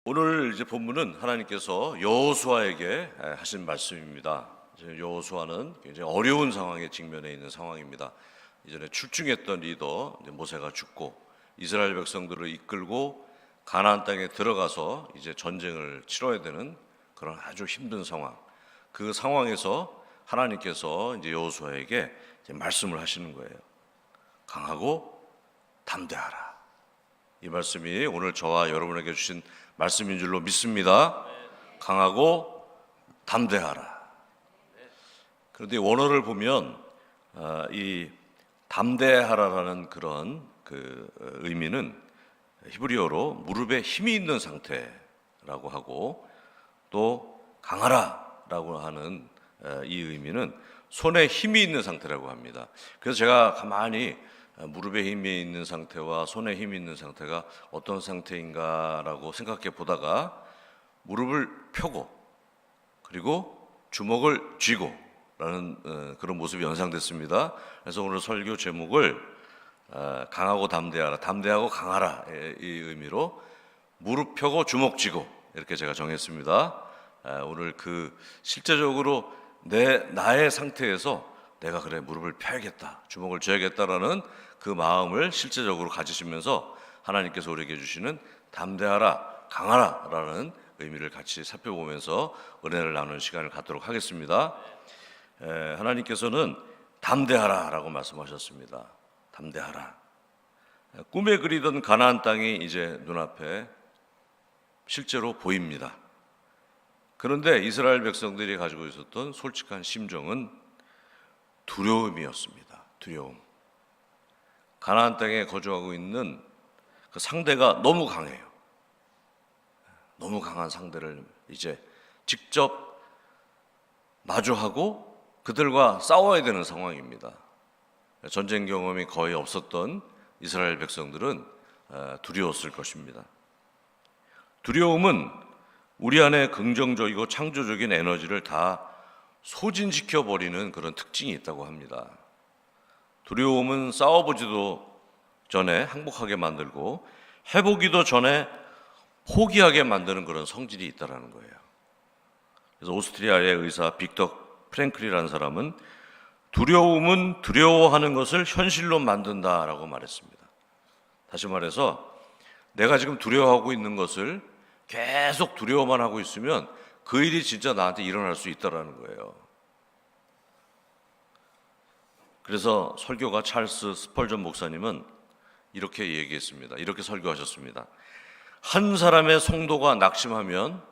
오늘 이제 본문은 하나님께서 여호수아에게 하신 말씀입니다. 여호수아는 굉장히 어려운 상황에 직면해 있는 상황입니다. 이전에 출중했던 리더 모세가 죽고 이스라엘 백성들을 이끌고 가나안 땅에 들어가서 이제 전쟁을 치러야 되는 그런 아주 힘든 상황. 그 상황에서 하나님께서 이제 여호수아에게 이제 말씀을 하시는 거예요. 강하고 담대하라. 이 말씀이 오늘 저와 여러분에게 주신 말씀인 줄로 믿습니다. 강하고 담대하라. 그런데 원어를 보면 이 담대하라라는 그런 그 의미는 히브리어로 무릎에 힘이 있는 상태라고 하고, 또 강하라라고 하는 이 의미는 손에 힘이 있는 상태라고 합니다. 그래서 제가 가만히 무릎에 힘이 있는 상태와 손에 힘이 있는 상태가 어떤 상태인가라고 생각해 보다가 무릎을 펴고 그리고 주먹을 쥐고 라는 그런 모습이 연상됐습니다. 그래서 오늘 설교 제목을 강하고 담대하라, 담대하고 강하라 이 의미로 무릎 펴고 주먹 쥐고 이렇게 제가 정했습니다. 오늘 그 실제적으로 나의 상태에서 내가 그래 무릎을 펴야겠다, 주먹을 쥐어야겠다라는 그 마음을 실제적으로 가지시면서 하나님께서 우리에게 주시는 담대하라, 강하라라는 의미를 같이 살펴보면서 은혜를 나누는 시간을 갖도록 하겠습니다. 하나님께서는 담대하라라고 말씀하셨습니다. 담대하라. 꿈에 그리던 가나안 땅이 이제 눈앞에 실제로 보입니다. 그런데 이스라엘 백성들이 가지고 있었던 솔직한 심정은 두려움이었습니다. 두려움. 가나안 땅에 거주하고 있는 그 상대가 너무 강해요. 너무 강한 상대를 이제 직접 마주하고 그들과 싸워야 되는 상황입니다. 전쟁 경험이 거의 없었던 이스라엘 백성들은 두려웠을 것입니다. 두려움은 우리 안에 긍정적이고 창조적인 에너지를 다 소진시켜버리는 그런 특징이 있다고 합니다. 두려움은 싸워보지도 전에 항복하게 만들고 해보기도 전에 포기하게 만드는 그런 성질이 있다는 거예요. 그래서 오스트리아의 의사 빅터 프랭클이라는 사람은 두려움은 두려워하는 것을 현실로 만든다라고 말했습니다. 다시 말해서 내가 지금 두려워하고 있는 것을 계속 두려워만 하고 있으면 그 일이 진짜 나한테 일어날 수 있다는 거예요. 그래서 설교가 찰스 스펄전 목사님은 이렇게 얘기했습니다. 이렇게 설교하셨습니다. 한 사람의 성도가 낙심하면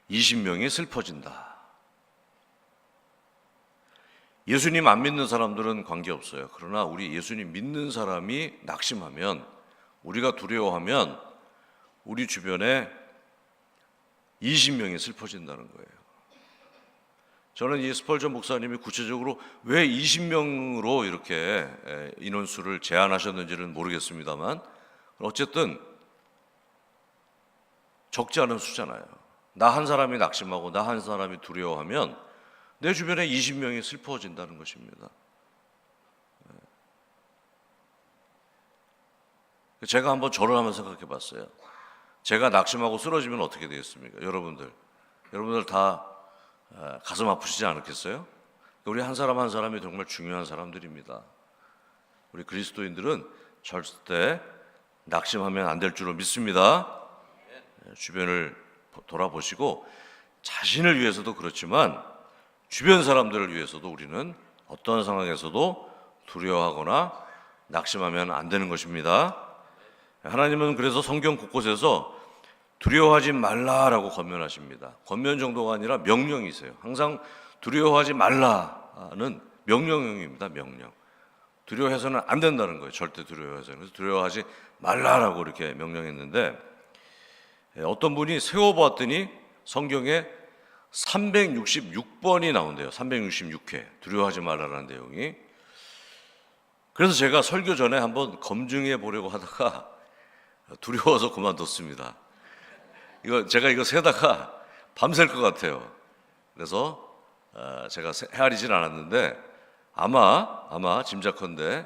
20명이 슬퍼진다. 예수님 안 믿는 사람들은 관계없어요. 그러나 우리 예수님 믿는 사람이 낙심하면, 우리가 두려워하면 우리 주변에 20명이 슬퍼진다는 거예요. 저는 이 스펄전 목사님이 구체적으로 왜 20명으로 이렇게 인원수를 제한하셨는지는 모르겠습니다만 어쨌든 적지 않은 수잖아요. 나 한 사람이 낙심하고 나 한 사람이 두려워하면 내 주변에 20명이 슬퍼진다는 것입니다. 제가 한번 저를 한번 생각해 봤어요. 제가 낙심하고 쓰러지면 어떻게 되겠습니까? 여러분들 다 가슴 아프시지 않겠어요? 우리 한 사람 한 사람이 정말 중요한 사람들입니다. 우리 그리스도인들은 절대 낙심하면 안 될 줄로 믿습니다. 주변을 돌아보시고 자신을 위해서도 그렇지만 주변 사람들을 위해서도 우리는 어떤 상황에서도 두려워하거나 낙심하면 안 되는 것입니다. 하나님은 그래서 성경 곳곳에서 두려워하지 말라라고 권면하십니다. 권면 정도가 아니라 명령이세요. 항상 두려워하지 말라는 명령입니다. 명령. 두려워해서는 안 된다는 거예요. 절대 두려워해서는. 그래서 두려워하지 말라라고 이렇게 명령했는데, 어떤 분이 세워보았더니 성경에 366번이 나온대요. 366회 두려워하지 말라라는 내용이. 그래서 제가 설교 전에 한번 검증해 보려고 하다가 두려워서 그만뒀습니다. 제가 이거 세다가 밤샐 것 같아요. 그래서 제가 헤아리진 않았는데 아마 짐작컨대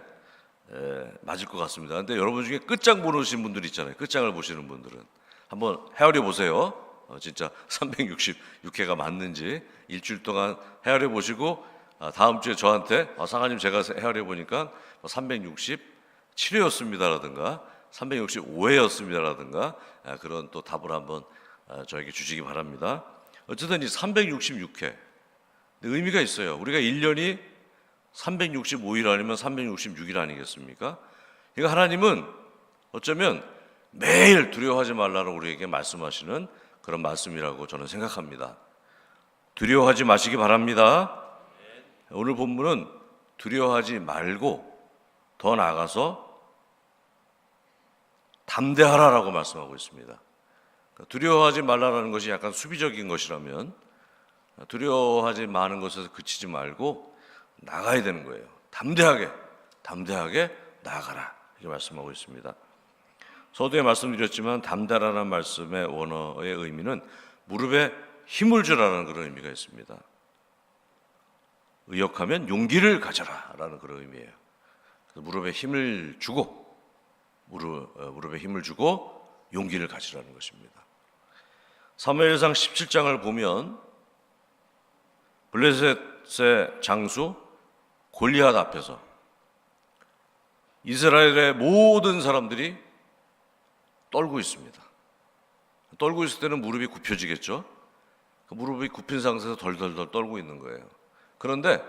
맞을 것 같습니다. 근데 여러분 중에 끝장 보시는 분들 있잖아요. 끝장을 보시는 분들은 한번 헤아려 보세요. 진짜 366회가 맞는지 일주일 동안 헤아려 보시고 다음 주에 저한테 사관님 제가 헤아려 보니까 367회였습니다라든가 365회였습니다라든가 그런 또 답을 한번 저에게 주시기 바랍니다. 어쨌든 이 366회 의미가 있어요. 우리가 1년이 365일 아니면 366일 아니겠습니까? 그러니까 하나님은 어쩌면 매일 두려워하지 말라고 우리에게 말씀하시는 그런 말씀이라고 저는 생각합니다. 두려워하지 마시기 바랍니다. 오늘 본문은 두려워하지 말고 더 나아가서 담대하라라고 말씀하고 있습니다. 두려워하지 말라라는 것이 약간 수비적인 것이라면 두려워하지 마는 것에서 그치지 말고 나가야 되는 거예요. 담대하게 나아가라 이렇게 말씀하고 있습니다. 서두에 말씀드렸지만 담대하라는 말씀의 원어의 의미는 무릎에 힘을 주라는 그런 의미가 있습니다. 의역하면 용기를 가져라라는 그런 의미예요. 그래서 무릎에 힘을 주고 무릎에 힘을 주고 용기를 가지라는 것입니다. 사무엘상 17장을 보면 블레셋의 장수 골리앗 앞에서 이스라엘의 모든 사람들이 떨고 있습니다. 떨고 있을 때는 무릎이 굽혀지겠죠. 그 무릎이 굽힌 상태에서 덜덜덜 떨고 있는 거예요. 그런데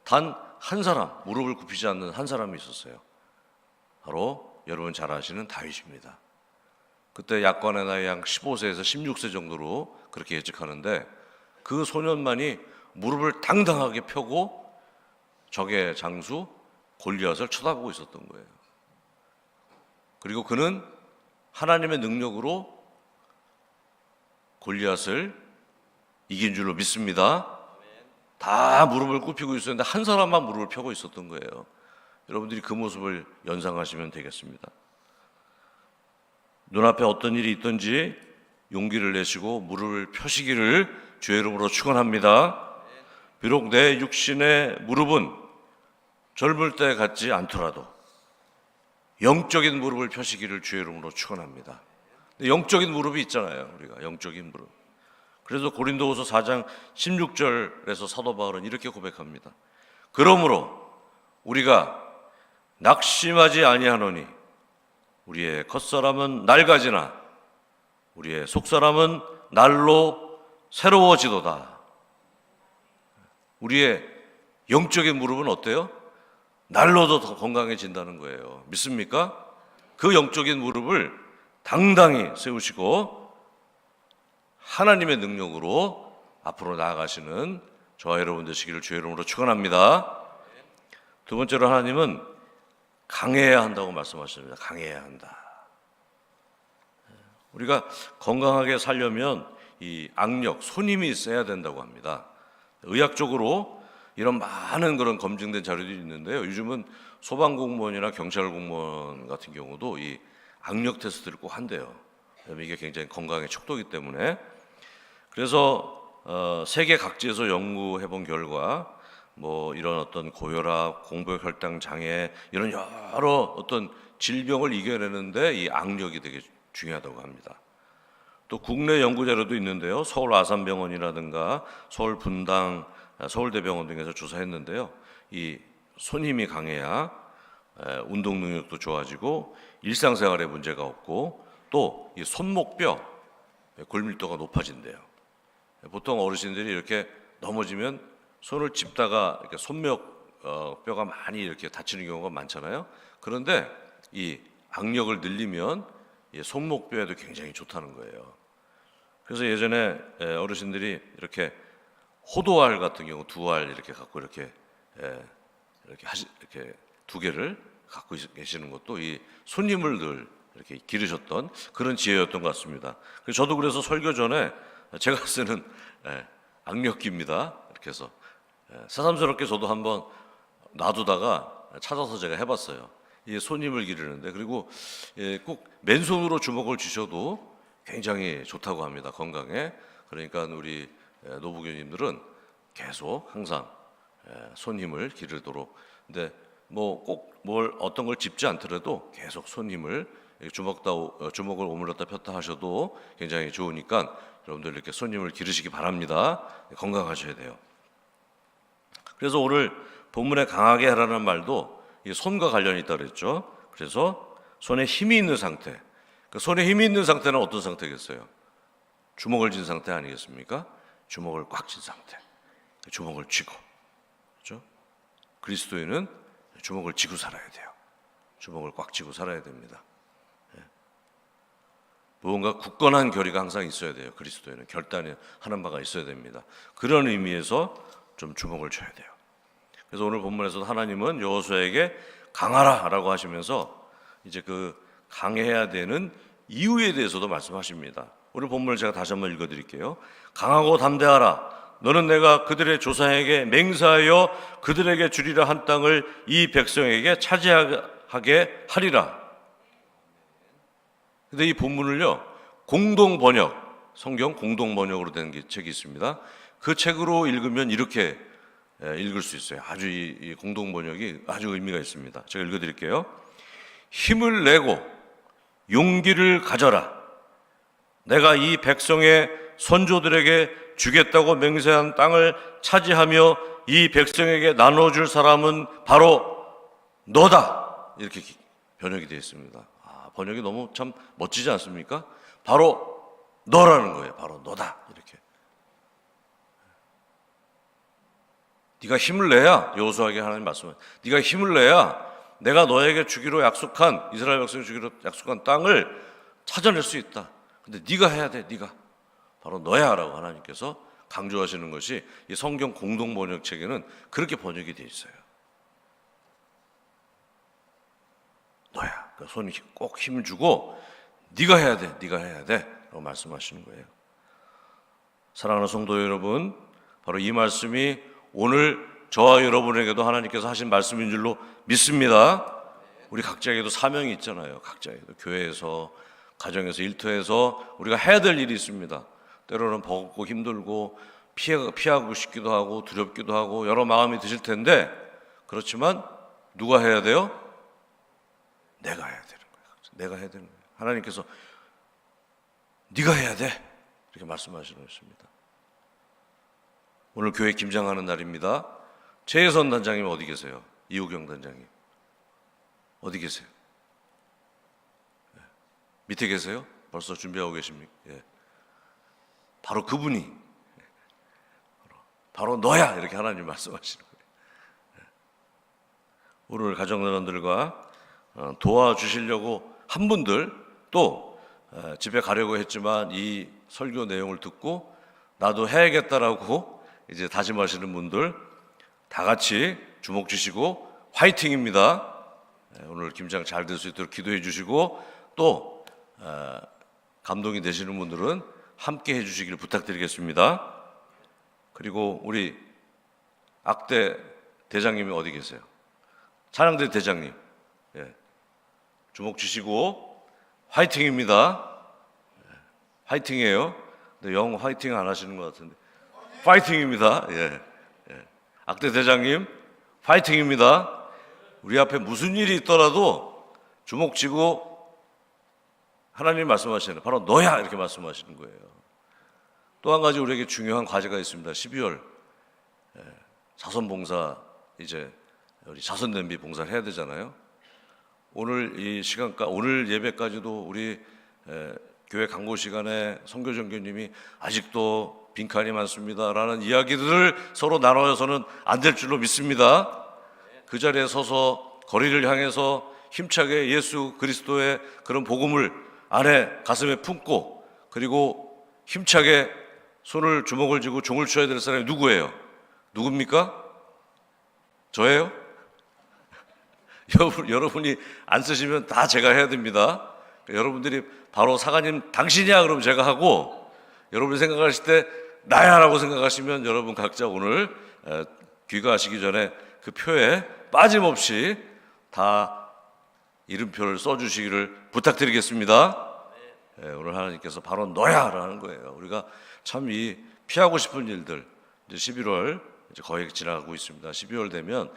단 한 사람, 무릎을 굽히지 않는 한 사람이 있었어요. 바로 여러분 잘 아시는 다윗입니다. 그때 약관의 나이 약 15세에서 16세 정도로 그렇게 예측하는데 그 소년만이 무릎을 당당하게 펴고 적의 장수 골리앗을 쳐다보고 있었던 거예요. 그리고 그는 하나님의 능력으로 골리앗을 이긴 줄로 믿습니다. 다 무릎을 굽히고 있었는데 한 사람만 무릎을 펴고 있었던 거예요. 여러분들이 그 모습을 연상하시면 되겠습니다. 눈앞에 어떤 일이 있든지 용기를 내시고 무릎을 펴시기를 주의 이름으로 축원합니다. 비록 내 육신의 무릎은 젊을 때 같지 않더라도 영적인 무릎을 펴시기를 주의 이름으로 축원합니다. 영적인 무릎이 있잖아요. 우리가 영적인 무릎. 그래서 고린도후서 4장 16절에서 사도 바울은 이렇게 고백합니다. 그러므로 우리가 낙심하지 아니하노니 우리의 겉사람은 낡아지나 우리의 속사람은 날로 새로워지도다. 우리의 영적인 무릎은 어때요? 날로도 더 건강해진다는 거예요. 믿습니까? 그 영적인 무릎을 당당히 세우시고 하나님의 능력으로 앞으로 나아가시는 저와 여러분 되시기를 주의 이름으로 축원합니다. 두 번째로 하나님은 강해야 한다고 말씀하십니다. 강해야 한다. 우리가 건강하게 살려면 이 악력, 손힘이 세야 된다고 합니다. 의학적으로 이런 많은 그런 검증된 자료들이 있는데요. 요즘은 소방공무원이나 경찰공무원 같은 경우도 이 악력 테스트를 꼭 한대요. 이게 굉장히 건강에 촉도이기 때문에. 그래서 세계 각지에서 연구해 본 결과 뭐 이런 어떤 고혈압, 공복혈당 장애 이런 여러 어떤 질병을 이겨내는데 이 악력이 되게 중요하다고 합니다. 또 국내 연구 자료도 있는데요. 서울 아산병원이라든가 서울 분당, 서울대병원 등에서 조사했는데요. 이 손힘이 강해야 운동 능력도 좋아지고 일상생활에 문제가 없고 또 이 손목뼈 골밀도가 높아진대요. 보통 어르신들이 이렇게 넘어지면 손을 짚다가 이렇게 손목 뼈가 많이 이렇게 다치는 경우가 많잖아요. 그런데 이 악력을 늘리면 이 손목뼈에도 굉장히 좋다는 거예요. 그래서 예전에 어르신들이 이렇게 호도알 같은 경우 두 알 이렇게 갖고 이렇게 두 개를 갖고 계시는 것도 이 손님을 늘 이렇게 기르셨던 그런 지혜였던 것 같습니다. 저도 그래서 설교 전에 제가 쓰는 악력기입니다. 이렇게 해서 새삼스럽게 저도 한번 놔두다가 찾아서 제가 해봤어요. 이 손님을 기르는데 그리고 꼭 맨손으로 주먹을 쥐셔도 굉장히 좋다고 합니다. 건강에. 그러니까 우리 노부교님들은 계속 항상 손님을 기르도록. 근데 뭐 꼭 뭘 어떤 걸 짚지 않더라도 계속 손님을 주먹을 오물렀다 폈다 하셔도 굉장히 좋으니까 여러분들 이렇게 손님을 기르시기 바랍니다. 건강하셔야 돼요. 그래서 오늘 본문에 강하게 하라는 말도 이 손과 관련이 있다고 그랬죠. 그래서 손에 힘이 있는 상태. 그 손에 힘이 있는 상태는 어떤 상태겠어요? 주먹을 쥔 상태 아니겠습니까? 주먹을 꽉 쥔 상태. 주먹을 쥐고, 그렇죠? 그리스도인은 주먹을 쥐고 살아야 돼요. 주먹을 꽉 쥐고 살아야 됩니다. 무언가 굳건한 결의가 항상 있어야 돼요. 그리스도인은 결단이 하는 바가 있어야 됩니다. 그런 의미에서 좀 주목을 줘야 돼요. 그래서 오늘 본문에서도 하나님은 여호수아에게 강하라라고 하시면서 이제 그 강해야 되는 이유에 대해서도 말씀하십니다. 오늘 본문을 제가 다시 한번 읽어드릴게요. 강하고 담대하라. 너는 내가 그들의 조상에게 맹세하여 그들에게 주리라 한 땅을 이 백성에게 차지하게 하리라. 근데 이 본문을요, 공동 번역, 성경 공동 번역으로 된 책이 있습니다. 그 책으로 읽으면 이렇게 읽을 수 있어요. 아주 이 공동 번역이 아주 의미가 있습니다. 제가 읽어드릴게요. 힘을 내고 용기를 가져라. 내가 이 백성의 선조들에게 주겠다고 맹세한 땅을 차지하며 이 백성에게 나눠줄 사람은 바로 너다. 이렇게 번역이 되어 있습니다. 번역이 너무 참 멋지지 않습니까? 바로 너라는 거예요. 바로 너다. 이렇게. 네가 힘을 내야, 여호수아에게 하나님 말씀은 네가 힘을 내야 내가 너에게 주기로 약속한, 이스라엘 백성에 주기로 약속한 땅을 찾아낼 수 있다. 근데 네가 해야 돼. 네가. 바로 너야 라고 하나님께서 강조하시는 것이 이 성경 공동 번역책에는 그렇게 번역이 되어 있어요. 너야. 그러니까 손에 꼭 힘을 주고 네가 해야 돼. 네가 해야 돼. 라고 말씀하시는 거예요. 사랑하는 성도 여러분, 바로 이 말씀이 오늘 저와 여러분에게도 하나님께서 하신 말씀인 줄로 믿습니다. 우리 각자에게도 사명이 있잖아요. 각자에게도 교회에서, 가정에서, 일터에서 우리가 해야 될 일이 있습니다. 때로는 버겁고 힘들고 피하고 싶기도 하고 두렵기도 하고 여러 마음이 드실 텐데, 그렇지만 누가 해야 돼요? 내가 해야 되는 거예요. 내가 해야 되는 거예요. 하나님께서 네가 해야 돼. 이렇게 말씀하시는 것입니다. 오늘 교회 김장하는 날입니다. 최혜선 단장님 어디 계세요? 이우경 단장님 어디 계세요? 밑에 계세요? 벌써 준비하고 계십니까? 예. 바로 그분이 바로 너야 이렇게 하나님 말씀하시는 거예요. 오늘 가정연원들과 도와주시려고 한 분들, 또 집에 가려고 했지만 이 설교 내용을 듣고 나도 해야겠다라고 이제 다짐하시는 분들 다 같이 주목 주시고 화이팅입니다. 오늘 김장 잘 될 수 있도록 기도해 주시고, 또 감동이 되시는 분들은 함께 해주시기를 부탁드리겠습니다. 그리고 우리 악대 대장님이 어디 계세요? 찬양대 대장님, 예. 주목 주시고 화이팅입니다. 화이팅이에요. 근데 영 화이팅 안 하시는 것 같은데 파이팅입니다. 예. 예. 악대 대장님 파이팅입니다. 우리 앞에 무슨 일이 있더라도 주목 쥐고 하나님 말씀하시는 바로 너야 이렇게 말씀하시는 거예요. 또 한 가지 우리에게 중요한 과제가 있습니다. 12월 자선봉사, 이제 우리 자선 냄비 봉사를 해야 되잖아요. 오늘 이 시간까 오늘 예배까지도 우리 교회 강고 시간에 선교전교님이 아직도 빈칸이 많습니다라는 이야기들을 서로 나눠서는 안 될 줄로 믿습니다. 그 자리에 서서 거리를 향해서 힘차게 예수 그리스도의 그런 복음을 안에 가슴에 품고, 그리고 힘차게 손을 주먹을 쥐고 종을 쳐야 될 사람이 누구예요? 누굽니까? 저예요? 여러분이 안 쓰시면 다 제가 해야 됩니다. 여러분들이 바로 사관님 당신이야 그러면 제가 하고, 여러분이 생각하실 때 나야 라고 생각하시면 여러분 각자 오늘 귀가하시기 전에 그 표에 빠짐없이 다 이름표를 써주시기를 부탁드리겠습니다. 오늘 하나님께서 바로 너야 라는 거예요. 우리가 참 이 피하고 싶은 일들, 이제 11월 이제 거의 지나가고 있습니다. 12월 되면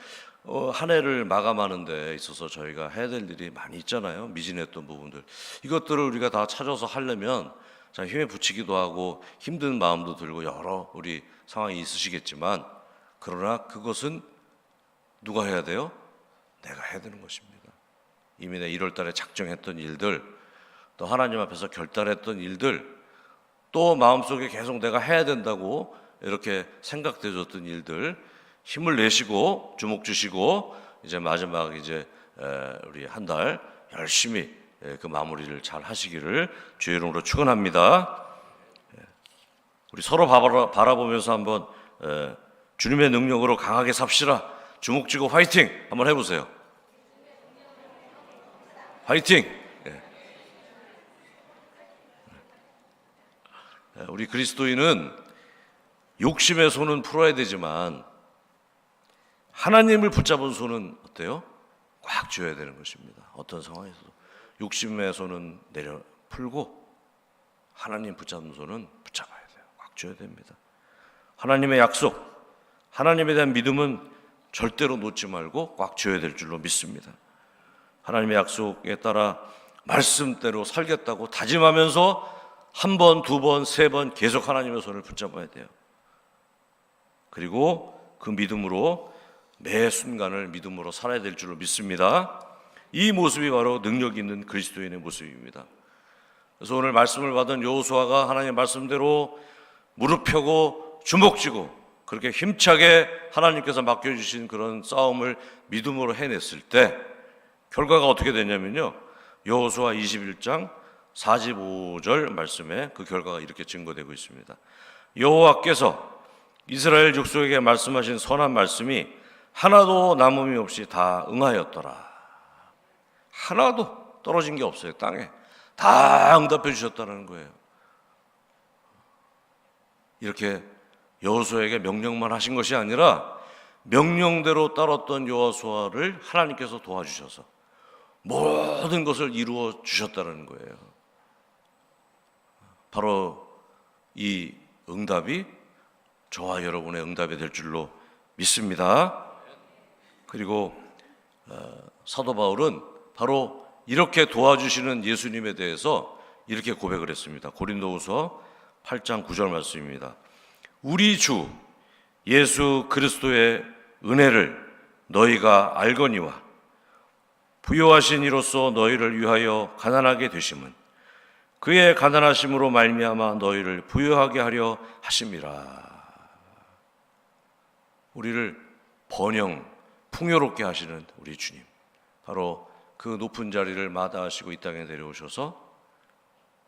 한 해를 마감하는 데 있어서 저희가 해야 될 일이 많이 있잖아요. 미진했던 부분들. 이것들을 우리가 다 찾아서 하려면 참 힘에 부치기도 하고 힘든 마음도 들고 여러 우리 상황이 있으시겠지만, 그러나 그것은 누가 해야 돼요? 내가 해야 되는 것입니다. 이미 내 1월 달에 작정했던 일들, 또 하나님 앞에서 결단했던 일들, 또 마음속에 계속 내가 해야 된다고 이렇게 생각되어졌던 일들, 힘을 내시고 주목 주시고 이제 마지막 이제 우리 한 달 열심히 그 마무리를 잘 하시기를 주의 이름으로 축원합니다. 우리 서로 바라보면서 한번 주님의 능력으로 강하게 삽시다. 주목 쥐고 화이팅 한번 해보세요. 화이팅! 우리 그리스도인은 욕심의 손은 풀어야 되지만 하나님을 붙잡은 손은 어때요? 꽉 쥐어야 되는 것입니다. 어떤 상황에서도 욕심의 손은 내려 풀고 하나님 붙잡은 손은 붙잡아야 돼요. 꽉 쥐어야 됩니다. 하나님의 약속, 하나님에 대한 믿음은 절대로 놓지 말고 꽉 쥐어야 될 줄로 믿습니다. 하나님의 약속에 따라 말씀대로 살겠다고 다짐하면서 한 번, 두 번, 세 번 계속 하나님의 손을 붙잡아야 돼요. 그리고 그 믿음으로 매 순간을 믿음으로 살아야 될 줄로 믿습니다. 이 모습이 바로 능력 있는 그리스도인의 모습입니다. 그래서 오늘 말씀을 받은 여호수아가 하나님의 말씀대로 무릎 펴고 주먹 쥐고 그렇게 힘차게 하나님께서 맡겨주신 그런 싸움을 믿음으로 해냈을 때 결과가 어떻게 됐냐면요, 여호수아 21장 45절 말씀에 그 결과가 이렇게 증거되고 있습니다. 여호와께서 이스라엘 족속에게 말씀하신 선한 말씀이 하나도 남음이 없이 다 응하였더라. 하나도 떨어진 게 없어요. 땅에 다 응답해 주셨다는 거예요. 이렇게 여호수아에게 명령만 하신 것이 아니라 명령대로 따랐던 여호수아를 하나님께서 도와주셔서 모든 것을 이루어 주셨다는 거예요. 바로 이 응답이 저와 여러분의 응답이 될 줄로 믿습니다. 그리고 사도 바울은 바로 이렇게 도와주시는 예수님에 대해서 이렇게 고백을 했습니다. 고린도후서 8장 9절 말씀입니다. 우리 주 예수 그리스도의 은혜를 너희가 알거니와 부요하신 이로써 너희를 위하여 가난하게 되심은 그의 가난하심으로 말미암아 너희를 부요하게 하려 하심이라. 우리를 번영 풍요롭게 하시는 우리 주님, 바로 그 높은 자리를 마다하시고 이 땅에 내려오셔서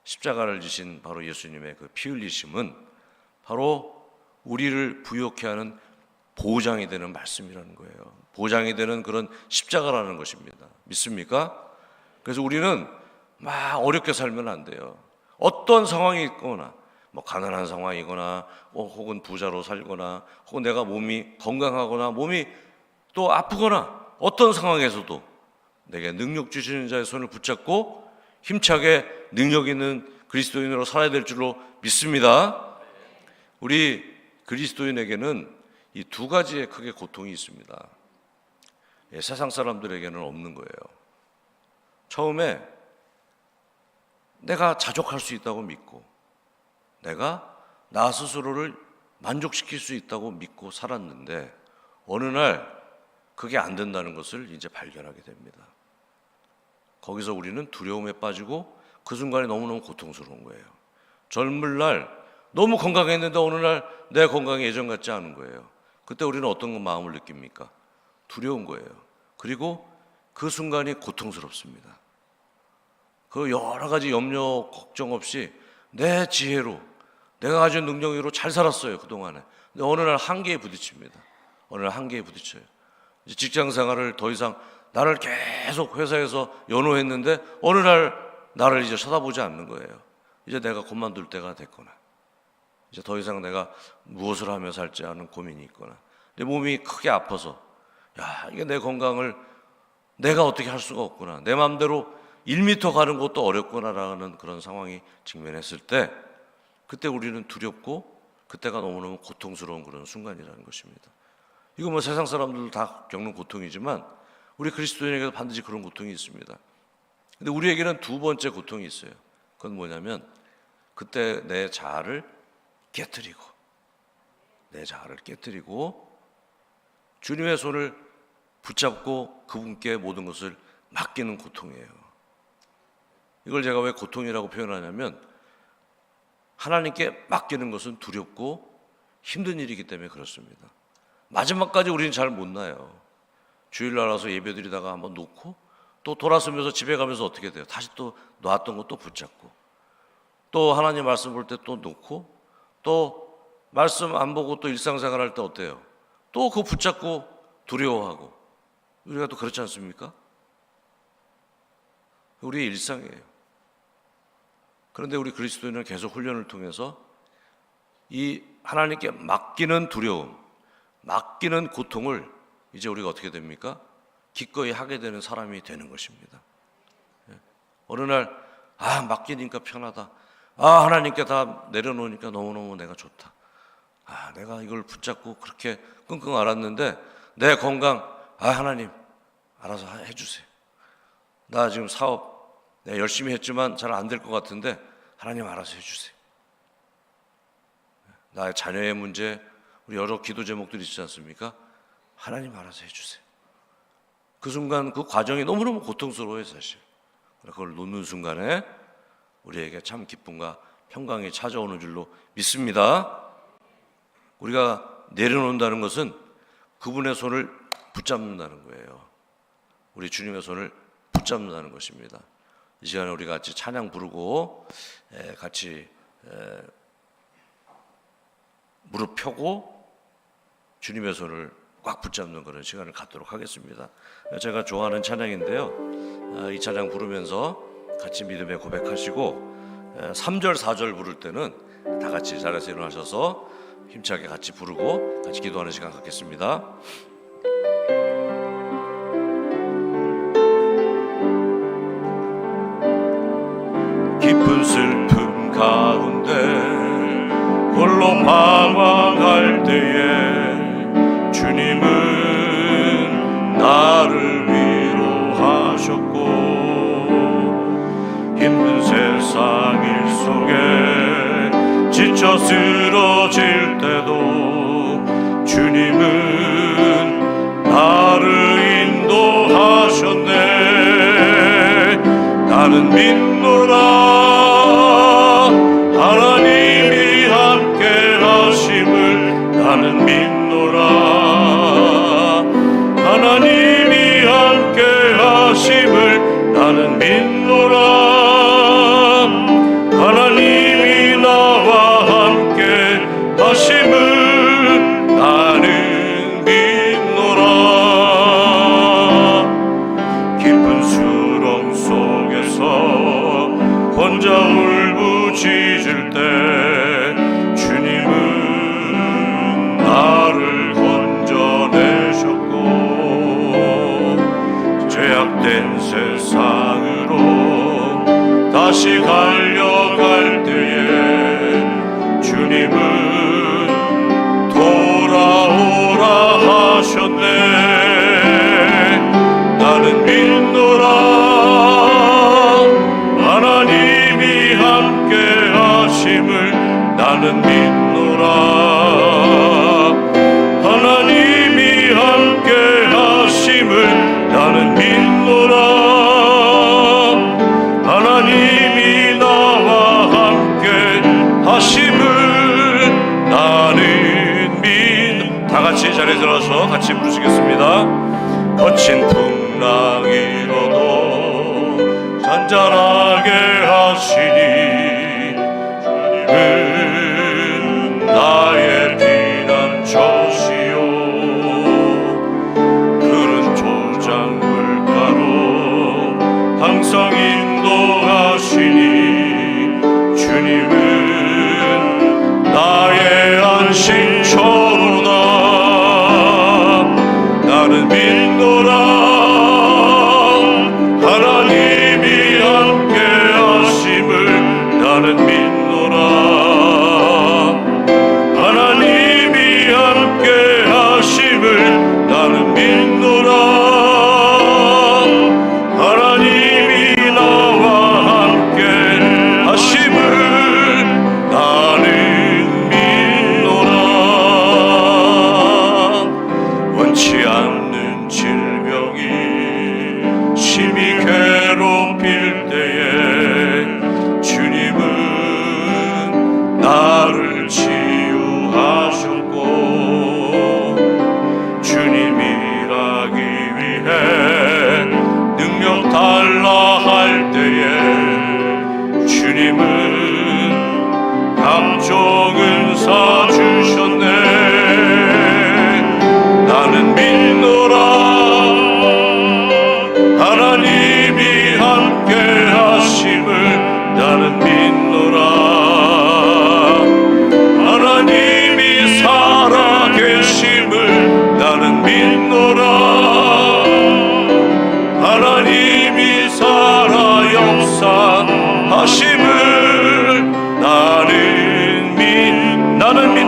십자가를 지신 바로 예수님의 그 피 흘리심은 바로 우리를 부요케 하는 보장이 되는 말씀이라는 거예요. 보장이 되는 그런 십자가라는 것입니다. 믿습니까? 그래서 우리는 막 어렵게 살면 안 돼요. 어떤 상황이 있거나 뭐 가난한 상황이거나 혹은 부자로 살거나 혹은 내가 몸이 건강하거나 몸이 또 아프거나 어떤 상황에서도 내게 능력 주시는 자의 손을 붙잡고 힘차게 능력 있는 그리스도인으로 살아야 될 줄로 믿습니다. 우리 그리스도인에게는 이 두 가지의 크게 고통이 있습니다. 세상 사람들에게는 없는 거예요. 처음에 내가 자족할 수 있다고 믿고 내가 나 스스로를 만족시킬 수 있다고 믿고 살았는데 어느 날 그게 안 된다는 것을 이제 발견하게 됩니다. 거기서 우리는 두려움에 빠지고 그 순간이 너무너무 고통스러운 거예요. 젊을 날 너무 건강했는데 어느 날 내 건강이 예전 같지 않은 거예요. 그때 우리는 어떤 마음을 느낍니까? 두려운 거예요. 그리고 그 순간이 고통스럽습니다. 그 여러 가지 염려 걱정 없이 내 지혜로 내가 가진 능력으로 잘 살았어요, 그동안에. 근데 어느 날 한계에 부딪힙니다. 어느 날 한계에 부딪혀요. 이제 직장 생활을 더 이상 나를 계속 회사에서 연호했는데 어느 날 나를 이제 쳐다보지 않는 거예요. 이제 내가 그만둘 때가 됐거나 이제 더 이상 내가 무엇을 하며 살지 않은 고민이 있거나 내 몸이 크게 아파서 야, 이게 내 건강을 내가 어떻게 할 수가 없구나, 내 마음대로 1m 가는 것도 어렵구나라는 그런 상황이 직면했을 때 그때 우리는 두렵고 그때가 너무너무 고통스러운 그런 순간이라는 것입니다. 이거 뭐 세상 사람들도 다 겪는 고통이지만 우리 그리스도인에게도 반드시 그런 고통이 있습니다. 근데 우리에게는 두 번째 고통이 있어요. 그건 뭐냐면 그때 내 자아를 깨뜨리고 주님의 손을 붙잡고 그분께 모든 것을 맡기는 고통이에요. 이걸 제가 왜 고통이라고 표현하냐면 하나님께 맡기는 것은 두렵고 힘든 일이기 때문에 그렇습니다. 마지막까지 우리는 잘 못 나요. 주일날 와서 예배드리다가 한번 놓고 또 돌아서면서 집에 가면서 어떻게 돼요? 다시 또 놨던 거 또 붙잡고 또 하나님 말씀 볼 때 또 놓고 또 말씀 안 보고 또 일상생활 할 때 어때요? 또 그거 붙잡고 두려워하고 우리가 또 그렇지 않습니까? 우리의 일상이에요. 그런데 우리 그리스도인은 계속 훈련을 통해서 이 하나님께 맡기는 두려움, 맡기는 고통을 이제 우리가 어떻게 됩니까? 기꺼이 하게 되는 사람이 되는 것입니다. 어느 날 맡기니까 편하다. 하나님께 다 내려놓으니까 너무너무 내가 좋다. 내가 이걸 붙잡고 그렇게 끙끙 앓았는데 내 건강 하나님 알아서 해주세요. 나 지금 사업 내가 열심히 했지만 잘 안 될 것 같은데 하나님 알아서 해주세요. 나의 자녀의 문제, 우리 여러 기도 제목들이 있지 않습니까? 하나님 알아서 해주세요. 그 순간 그 과정이 너무너무 고통스러워요 사실. 그걸 놓는 순간에 우리에게 참 기쁨과 평강이 찾아오는 줄로 믿습니다. 우리가 내려놓는다는 것은 그분의 손을 붙잡는다는 거예요. 우리 주님의 손을 붙잡는다는 것입니다. 이 시간에 우리 같이 찬양 부르고 같이 무릎 펴고 주님의 손을 꽉 붙잡는 그런 시간을 갖도록 하겠습니다. 제가 좋아하는 찬양인데요, 이 찬양 부르면서 같이 믿음의 고백하시고 3절 4절 부를 때는 다 같이 자리에서 일어나셔서 힘차게 같이 부르고 같이 기도하는 시간 갖겠습니다. 깊은 슬픔 가운데 홀로 방황할 때에 주님은 나를 위로하셨고 힘든 세상 일 속에 지쳐 쓰러질 때도 주님은 나를 인도하셨네. 나는 믿노라 하나님이 함께 하심을. 나는 믿노라 하나님이 함께 하심을. 나는 믿노라 하나님이 나와 함께 하심을. 나는 믿노라. 깊은 수렁 속에서 혼자 울부짖을 때 주님은 나를 건져내셨고 죄악된 세상으로 다시 달려갈 때에 주님은 돌아오라 하셨네. 나는 믿노라 하나님이 함께 하심을. 나는 믿노라 하나님이 함께 하심을. 나는 믿노라 하나님이 나와 함께 하심을. 나는 다 같이 자리에 들어서 같이 부르시겠습니다. 거친 풍랑이로도 잔잔하게 하시니 주님은 나의 피난처시요 그런 조장물가로 항상 인도하시니 주님은 나의 안식처로다. 나는 믿노라 하나님이 함께 하심을. 나는 믿노라 하나님이 함께 하심을.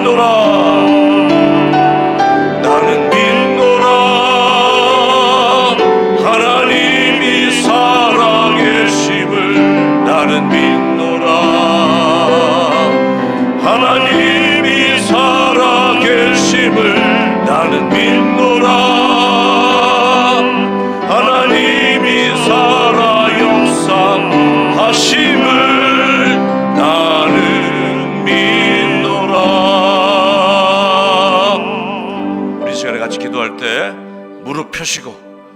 믿노라. 나는 믿노라. 하나님이 살아계심을 나는 믿노라. 하나님이 살아계심을 나는 믿노라. 하나님이 살아 역사하심을 나는 믿노라. 우리 시간에 같이 기도할 때 무릎 펴시고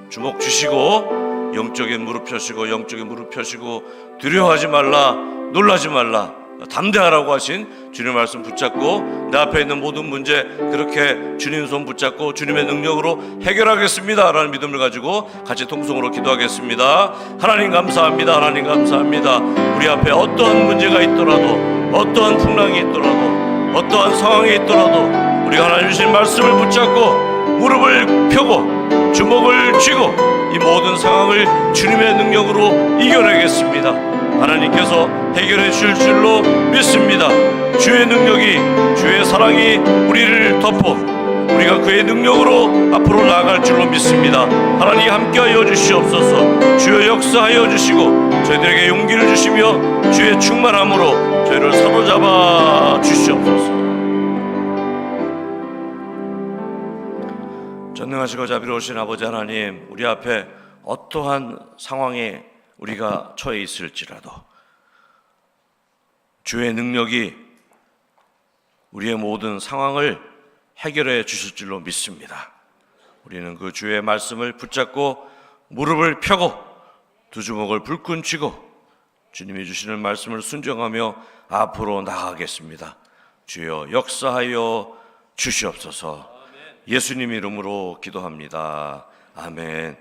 주먹 쥐시고 영적인 무릎 펴시고 영적인 무릎 펴시고 두려워하지 말라, 놀라지 말라, 담대하라고 하신 주님 말씀 붙잡고 내 앞에 있는 모든 문제 그렇게 주님 손 붙잡고 주님의 능력으로 해결하겠습니다 라는 믿음을 가지고 같이 통성으로 기도하겠습니다. 하나님 감사합니다. 하나님 감사합니다. 우리 앞에 어떠한 문제가 있더라도, 어떠한 풍랑이 있더라도, 어떠한 상황이 있더라도 우리가 하나님 주신 말씀을 붙잡고 무릎을 펴고 주먹을 쥐고 이 모든 상황을 주님의 능력으로 이겨내겠습니다. 하나님께서 해결해 주실 줄로 믿습니다. 주의 능력이, 주의 사랑이 우리를 덮어 우리가 그의 능력으로 앞으로 나아갈 줄로 믿습니다. 하나님 함께하여 주시옵소서. 주여 역사하여 주시고 저희들에게 용기를 주시며 주의 충만함으로 저희를 사로잡아 주시옵소서. 전능하시고 자비로우신 아버지 하나님, 우리 앞에 어떠한 상황에 우리가 처해 있을지라도 주의 능력이 우리의 모든 상황을 해결해 주실 줄로 믿습니다. 우리는 그 주의 말씀을 붙잡고 무릎을 펴고 두 주먹을 불끈 쥐고 주님이 주시는 말씀을 순종하며 앞으로 나아가겠습니다. 주여 역사하여 주시옵소서. 예수님 이름으로 기도합니다. 아멘.